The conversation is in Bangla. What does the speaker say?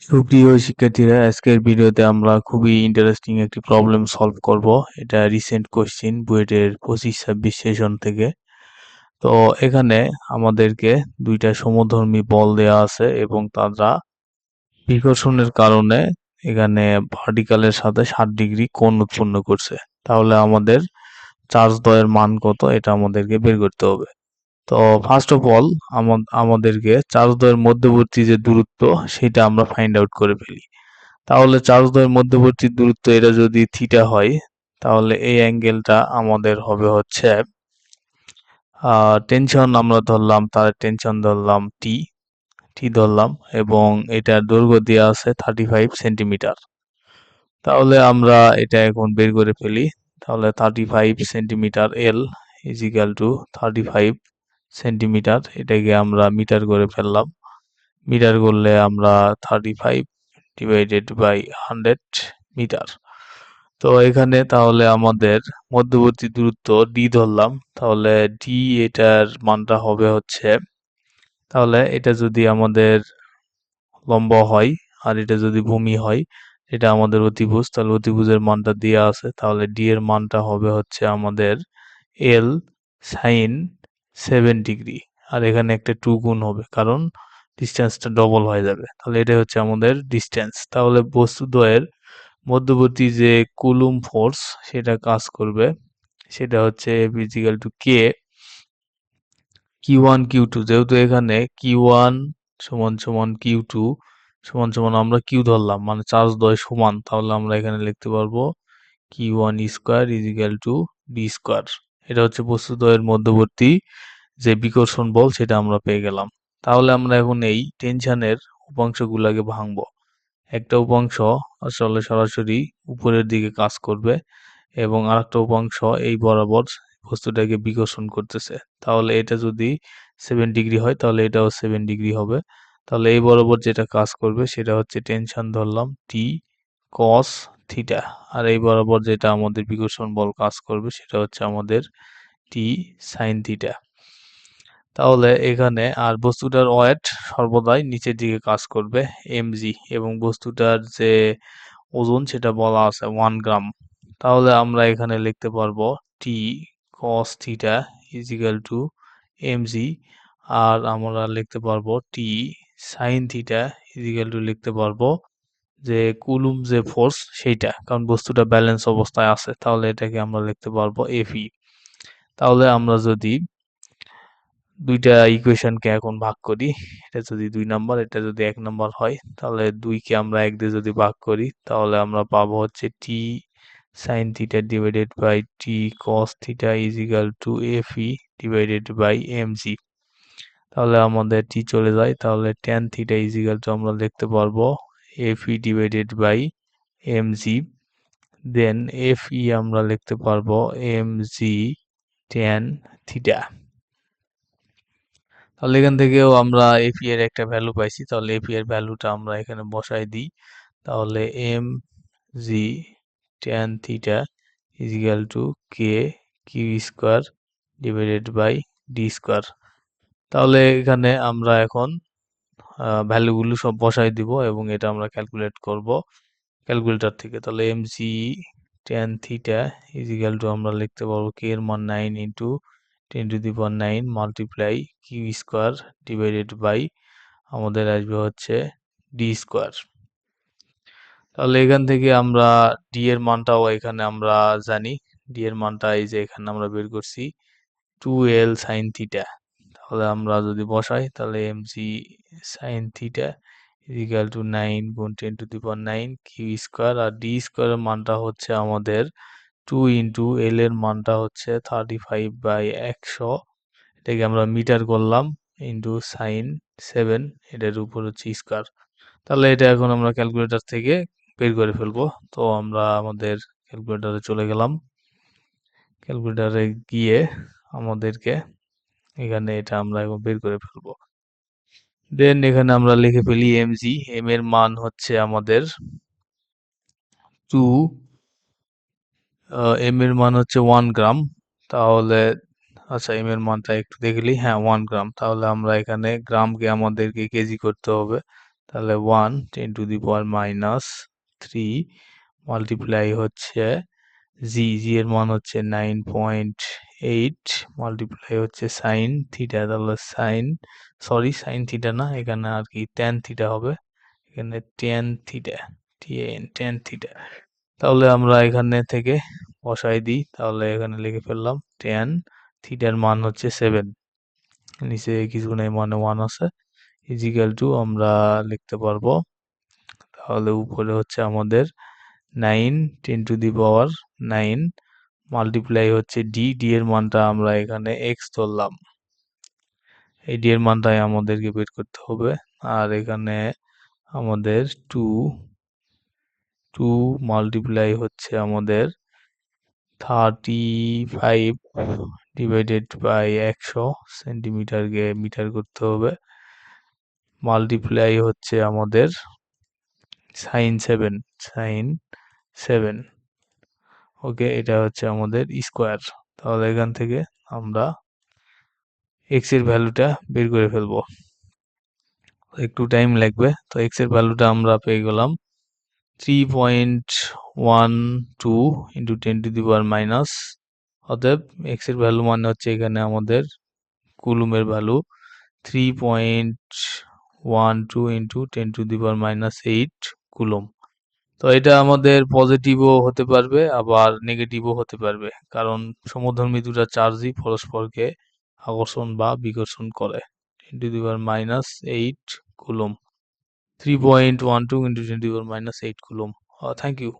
সুপ্রিয় শিক্ষার্থীরা, আজকের ভিডিওতে আমরা খুবই ইন্টারেস্টিং একটি প্রবলেম সলভ করব। এটা রিসেন্ট কোশ্চিন বুয়েটের 25-26 সেশন থেকে। তো এখানে আমাদেরকে দুইটা সমধর্মী বল দেয়া আছে এবং তারা বিকর্ষণের কারণে এখানে ভার্টিক্যালের সাথে 60 ডিগ্রি কোণ উৎপন্ন করছে। তাহলে আমাদের চার্জ দ্বয়ের মান কত এটা আমাদেরকে বের করতে হবে। তো ফার্স্ট অফ অল আমাদেরকে চার্জ দ্বয়ের মধ্যবর্তী যে দূরত্ব সেটা আমরা ফাইন্ড আউট করে ফেলি। তাহলে চার্জ দ্বয়ের মধ্যবর্তী দূরত্ব এটা যদি থিটা হয়, তাহলে এই অ্যাঙ্গেলটা আমাদের হবে হচ্ছে টেনশন আমরা ধরলাম, তার টেনশন ধরলাম টি ধরলাম, এবং এটার দৈর্ঘ্য দেওয়া আছে 35 সেন্টিমিটার। তাহলে আমরা এটা এখন বের করে ফেলি। তাহলে 35 centimetre L is equal to 35 centimetre, এটাকে আমরা মিটার করে ফেললাম। মিটার করলে আমরা 35 ডিভাইডেড বাই 100 মিটার। তো এখানে তাহলে আমাদের মধ্যবর্তী দূরত্ব ডি ধরলাম। তাহলে ডি এটার মানটা হবে হচ্ছে, তাহলে এটা যদি আমাদের লম্ব হয় আর এটা যদি ভূমি হয়, এটা আমাদের অতিভুজ, তাহলে অতিভুজের মানটা দেওয়া আছে। তাহলে ডি এর মানটা হবে হচ্ছে আমাদের এল সাইন 7 ডিগ্রি, আর এখানে একটা 2 গুণ হবে কারণ ডিস্টেন্সটা ডবল হয়ে যাবে। তাহলে এটা হচ্ছে আমাদের ডিস্টেন্স। তাহলে বস্তুদ্বয়ের মধ্যবর্তী যে কুলুম ফোর্স সেটা কাজ করবে, সেটা হচ্ছে ফিজিক্যাল টু কে কিউ1 কিউ2, যেহেতু এখানে কিউ1 সমান সমান কিউ2 সমান সমান আমরা কিউ ধরলাম, মানে চার্জ দ্বয় সমান, তাহলে আমরা এখানে লিখতে পারবো Q one square is equal to D square. এটা হচ্ছে বস্তুদ্বয়ের মধ্যবর্তী যে বিকর্ষণ বল সেটা আমরা পেয়ে গেলাম। তাহলে আমরা এখন এই টেনশনের উপাংশগুলোকে ভাঙবো। একটা উপাংশ আসলে সরাসরি উপরের দিকে কাজ করবে এবং আরেকটা উপাংশ এই বরাবর বস্তুটাকে বিকর্ষণ করতেছে। তাহলে এটা যদি 7 ডিগ্রি হয় তাহলে এটাও 7 ডিগ্রি হবে। তাহলে এই বরাবর যেটা কাজ করবে সেটা হচ্ছে টেনশন ধরলাম টি কস থিটা, আর এই বরাবর যেটা আমাদের বিকর্ষণ বল কাজ করবে সেটা হচ্ছে আমাদের টি সাইন থিটা। তাহলে এখানে আর বস্তুটার ওয়েট সর্বদাই নিচের দিকে কাজ করবে mg, এবং বস্তুটার যে ওজন সেটা বলা আছে 1 গ্রাম। তাহলে আমরা এখানে লিখতে পারবো T cos theta is equal to mg, আর আমরা লিখতে পারবো T sine theta is equal to লিখতে পারবো যে কুলুম যে ফোর্স সেইটা, কারণ বস্তুটা ব্যালেন্স অবস্থায় আছে, তাহলে এটাকে আমরা লিখতে পারবো এফই। তাহলে আমরা যদি দুইটা ইকুয়েশনকে এখন ভাগ করি, এটা যদি 2 নাম্বার, এটা যদি 1 নাম্বার হয়, তাহলে 2 কে আমরা 1 দিয়ে যদি ভাগ করি তাহলে আমরা পাবো হচ্ছে T sine theta divided by T cos theta is equal to FE divided by MG. তাহলে আমাদের টি চলে যায়, তাহলে tan theta is equal to আমরা লিখতে পারবো FE divided by MG. Then FE আমরা লিখতে পারবো এমজি ট্যান থিটা। তাহলে এখান থেকেও আমরা এপি এর একটা ভ্যালু পাইছি, তাহলে এপি এর ভ্যালুটা আমরা এখানে বসাই দিই। তাহলে M G tan theta is equal to K Q square divided by D square. তাহলে এখানে আমরা এখন ভ্যালুগুলো সব বসাই দিব এবং এটা আমরা ক্যালকুলেট করব ক্যালকুলেটর থেকে। তাহলে M G tan theta is equal to আমরা লিখতে পারবো কে এর মান 9 into 10⁹ multiply Q square divided by আমাদের আসবে হচ্ছে ডি স্কোয়ার। তাহলে এখান থেকে আমরা ডি এর মানটাও এখানে আমরা জানি, ডি এর মানটা এই যে এখানে আমরা বের করছি 2l সাইন থিটা। তাহলে আমরা যদি বসাই তাহলে mg sign theta is equal two 9 গুণ 10⁹ কিউ স্কোয়ার, আর ডি স্কোয়ারের মানটা হচ্ছে আমাদের 2 ইন্টু এল এর মানটা হচ্ছে 35/100, এটাকে আমরা মিটার করলাম ইন্টু সাইন 7, এটার উপর হচ্ছে স্কোয়ার। তাহলে এটা এখন আমরা ক্যালকুলেটর থেকে বের করে ফেলবো। তো আমরা আমাদের ক্যালকুলেটরে চলে গেলাম, ক্যালকুলেটরে গিয়ে আমাদেরকে এখানে এটা আমরা এখন বের করে ফেলবো। দেন এখানে আমরা লিখে ফেলি mg, m এর মান হচ্ছে আমাদের 2, m এর মান হচ্ছে 1 গ্রাম। তাহলে আচ্ছা, m এর মানটা একটু দেখলি, হ্যাঁ 1 গ্রাম। তাহলে আমরা এখানে গ্রামকে আমাদেরকে কেজি করতে হবে। তাহলে 1 10⁻³ মাল্টিপ্লাই হচ্ছে জি এর মান হচ্ছে 9.8 মাল্টিপ্লাই হচ্ছে সাইন থিটা, তাহলে সাইন থিটা না, এখানে আর কি ট্যান থিটা হবে, এখানে ট্যান থিটা। তাহলে আমরা এখানে থেকে বসাই দিই, তাহলে এখানে লিখে ফেললাম ট্যান থিটার মান হচ্ছে 7, নিচে কিছু নেই মানে 1 আছে, ইজিক্যাল টু আমরা লিখতে পারবো, তাহলে উপরে হচ্ছে আমাদের 9 10⁻⁹ মাল্টিপ্লাই হচ্ছে ডি এর মানটা আমরা এখানে এক্স ধরলাম, এই ডি এর মানটাই আমাদেরকে বের করতে হবে। আর এখানে আমাদের 2 মাল্টিপ্লাই হচ্ছে আমাদের 35 ডিভাইডেড বাই 100 সেন্টিমিটারকে মিটার করতে হবে, মাল্টিপ্লাই হচ্ছে আমাদের সাইন 7, ওকে, এটা হচ্ছে আমাদের স্কোয়ার। তাহলে এখান থেকে আমরা এক্স এর ভ্যালুটা বের করে ফেলবো, একটু টাইম লাগবে। তো এক্স এর ভ্যালুটা আমরা পেয়ে গেলাম 3.12 ইন্টু 10⁻⁻, অতএব এক্স এর ভ্যালু মানে হচ্ছে এখানে আমাদের কুলুমের ভ্যালু 3.12 ইন্টু 10⁻⁸ কুলুম। তো এটা আমাদের পজিটিভও হতে পারবে আবার নেগেটিভও হতে পারবে, কারণ সমধর্মী দুটা চার্জই পরস্পরকে আকর্ষণ বা বিকর্ষণ করে। 10⁻⁸ coulomb, 3.12 into 10⁻⁸ coulomb. Thank you.